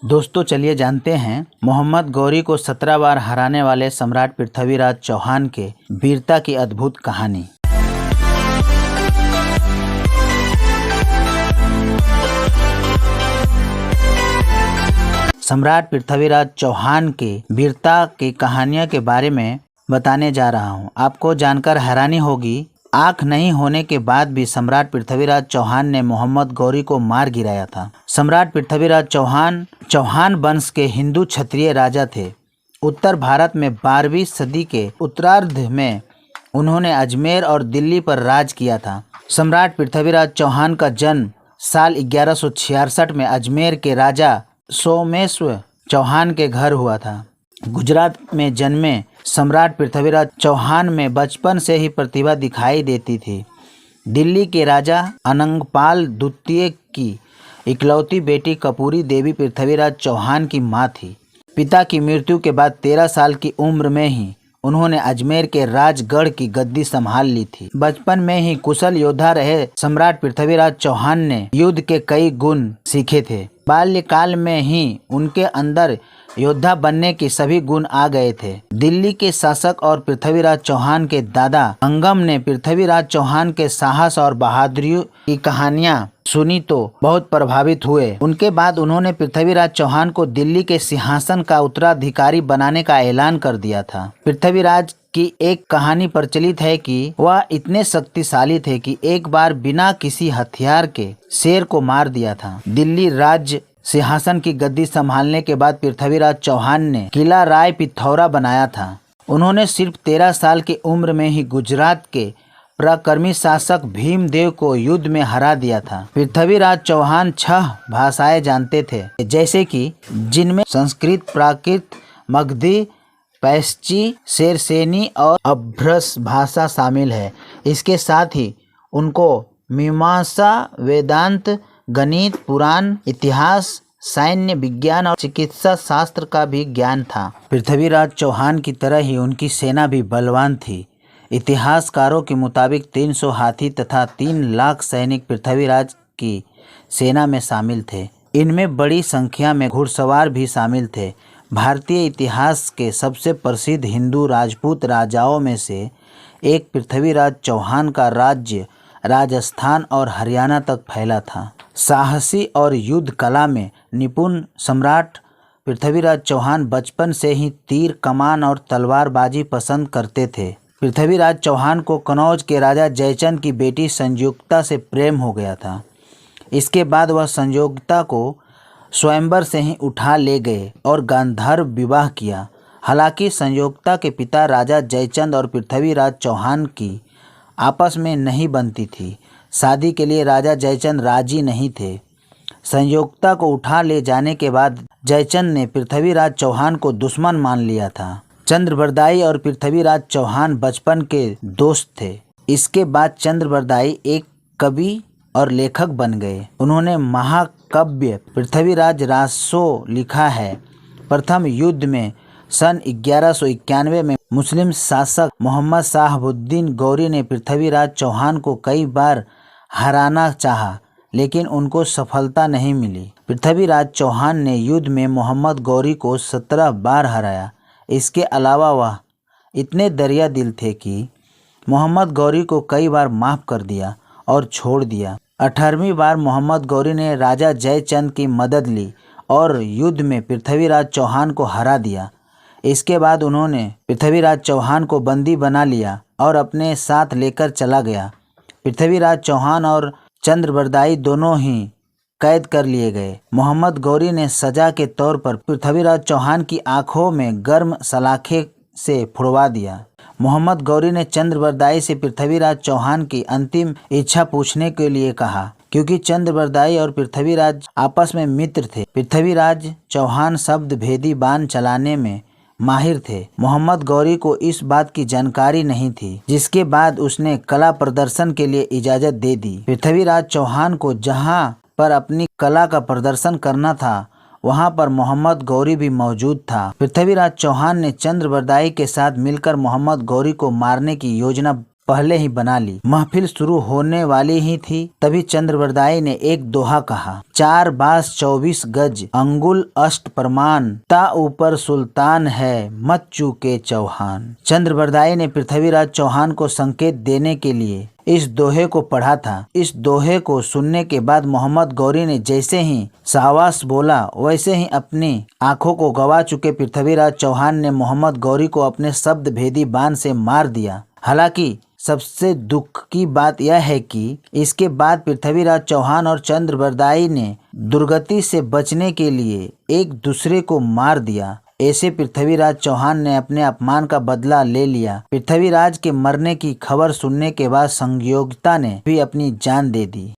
दोस्तों चलिए जानते हैं मोहम्मद गौरी को 17 बार हराने वाले सम्राट पृथ्वीराज चौहान के वीरता की अद्भुत कहानी। सम्राट पृथ्वीराज चौहान के वीरता की कहानियों के बारे में बताने जा रहा हूं। आपको जानकर हैरानी होगी, आंख नहीं होने के बाद भी सम्राट पृथ्वीराज चौहान ने मोहम्मद गौरी को मार गिराया था। सम्राट पृथ्वीराज चौहान वंश के हिंदू क्षत्रिय राजा थे। उत्तर भारत में 12वीं सदी के उत्तरार्ध में उन्होंने अजमेर और दिल्ली पर राज किया था। सम्राट पृथ्वीराज चौहान का जन्म साल 1166 में अजमेर के राजा सोमेश्वर चौहान के घर हुआ था। गुजरात में जन्मे सम्राट पृथ्वीराज चौहान में बचपन से ही प्रतिभा दिखाई देती थी। दिल्ली के राजा अनंगपाल द्वितीय की इकलौती बेटी कपूरी देवी पृथ्वीराज चौहान की मां थी। पिता की मृत्यु के बाद 13 साल की उम्र में ही उन्होंने अजमेर के राजगढ़ की गद्दी संभाल ली थी। बचपन में ही कुशल योद्धा रहे सम्राट पृथ्वीराज चौहान ने युद्ध के कई गुण सीखे थे। बाल्यकाल में ही उनके अंदर योद्धा बनने के सभी गुण आ गए थे। दिल्ली के शासक और पृथ्वीराज चौहान के दादा अंगम ने पृथ्वीराज चौहान के साहस और बहादुरी की कहानियां सुनी तो बहुत प्रभावित हुए। उनके बाद उन्होंने पृथ्वीराज चौहान को दिल्ली के सिंहासन का उत्तराधिकारी बनाने का ऐलान कर दिया था। पृथ्वीराज की एक कहानी प्रचलित है कि वह इतने शक्तिशाली थे कि एक बार बिना किसी हथियार के शेर को मार दिया था। दिल्ली राज्य सिंहासन की गद्दी संभालने के बाद पृथ्वीराज चौहान ने किला राय पिथौरा बनाया था। उन्होंने सिर्फ 13 साल की उम्र में ही गुजरात के पराक्रमी शासक भीमदेव को युद्ध में हरा दिया था। पृथ्वीराज चौहान 6 भाषाएं जानते थे, जैसे कि जिनमें संस्कृत, प्राकृत, मगधी, पैश्ची, शेरसेनी और अभ्रस भाषा शामिल है। इसके साथ ही उनको मीमांसा, वेदांत, गणित, पुराण, इतिहास, सैन्य विज्ञान और चिकित्सा शास्त्र का भी ज्ञान था। पृथ्वीराज चौहान की तरह ही उनकी सेना भी बलवान थी। इतिहासकारों के मुताबिक 300 हाथी तथा 3 लाख सैनिक पृथ्वीराज की सेना में शामिल थे। इनमें बड़ी संख्या में घुड़सवार भी शामिल थे। भारतीय इतिहास के सबसे प्रसिद्ध हिंदू राजपूत राजाओं में से एक पृथ्वीराज चौहान का राज्य राजस्थान और हरियाणा तक फैला था। साहसी और युद्ध कला में निपुण सम्राट पृथ्वीराज चौहान बचपन से ही तीर कमान और तलवारबाजी पसंद करते थे। पृथ्वीराज चौहान को कनौज के राजा जयचंद की बेटी संयुक्ता से प्रेम हो गया था। इसके बाद वह संयुक्ता को स्वयंवर से ही उठा ले गए और गांधर्व विवाह किया। हालांकि संयुक्ता के पिता राजा जयचंद और पृथ्वीराज चौहान की आपस में नहीं बनती थी। शादी के लिए राजा जयचंद राजी नहीं थे। संयुक्ता को उठा ले जाने के बाद जयचंद ने पृथ्वीराज चौहान को दुश्मन मान लिया था। चंद्रबरदाई और पृथ्वीराज चौहान बचपन के दोस्त थे। इसके बाद चंद्रबरदाई एक कवि और लेखक बन गए। उन्होंने महाकाव्य पृथ्वीराज रासो लिखा है। प्रथम युद्ध में सन 1191 में मुस्लिम शासक मोहम्मद शाहबुद्दीन गौरी ने पृथ्वीराज चौहान को कई बार हराना चाहा, लेकिन उनको सफलता नहीं मिली। पृथ्वीराज चौहान ने युद्ध में मोहम्मद गौरी को 17 बार हराया। इसके अलावा वह इतने दरिया दिल थे कि मोहम्मद गौरी को कई बार माफ़ कर दिया और छोड़ दिया। 18वीं बार मोहम्मद गौरी ने राजा जयचंद की मदद ली और युद्ध में पृथ्वीराज चौहान को हरा दिया। इसके बाद उन्होंने पृथ्वीराज चौहान को बंदी बना लिया और अपने साथ लेकर चला गया। पृथ्वीराज चौहान और चंद्रबरदाई दोनों ही कैद कर लिए गए। मोहम्मद गौरी ने सजा के तौर पर पृथ्वीराज चौहान की आंखों में गर्म सलाखे से फुड़वा दिया। मोहम्मद गौरी ने चंद्रबरदाई से पृथ्वीराज चौहान की अंतिम इच्छा पूछने के लिए कहा, क्योंकि चंद्रबरदाई और पृथ्वीराज आपस में मित्र थे। पृथ्वीराज चौहान शब्द भेदी बाण चलाने में माहिर थे। मोहम्मद गौरी को इस बात की जानकारी नहीं थी, जिसके बाद उसने कला प्रदर्शन के लिए इजाजत दे दी। पृथ्वीराज चौहान को जहां पर अपनी कला का प्रदर्शन करना था, वहां पर मोहम्मद गौरी भी मौजूद था। पृथ्वीराज चौहान ने चंद्रबरदाई के साथ मिलकर मोहम्मद गौरी को मारने की योजना पहले ही बना ली। महफिल शुरू होने वाली ही थी, तभी चंद्रबरदाई ने एक दोहा कहा, 4 बास 24 गज, अंगुल अष्ट प्रमाण, ता ऊपर सुल्तान है, मत चूके चौहान। चंद्रबरदाई ने पृथ्वीराज चौहान को संकेत देने के लिए इस दोहे को पढ़ा था। इस दोहे को सुनने के बाद मोहम्मद गौरी ने जैसे ही शाबाश बोला, वैसे ही अपनी आंखों को गवा चुके पृथ्वीराज चौहान ने मोहम्मद गौरी को अपने शब्द भेदी बाण से मार दिया। हालांकि सबसे दुख की बात यह है कि इसके बाद पृथ्वीराज चौहान और चंद्रबरदाई ने दुर्गति से बचने के लिए एक दूसरे को मार दिया। ऐसे पृथ्वीराज चौहान ने अपने अपमान का बदला ले लिया। पृथ्वीराज के मरने की खबर सुनने के बाद संयोगिता ने भी अपनी जान दे दी।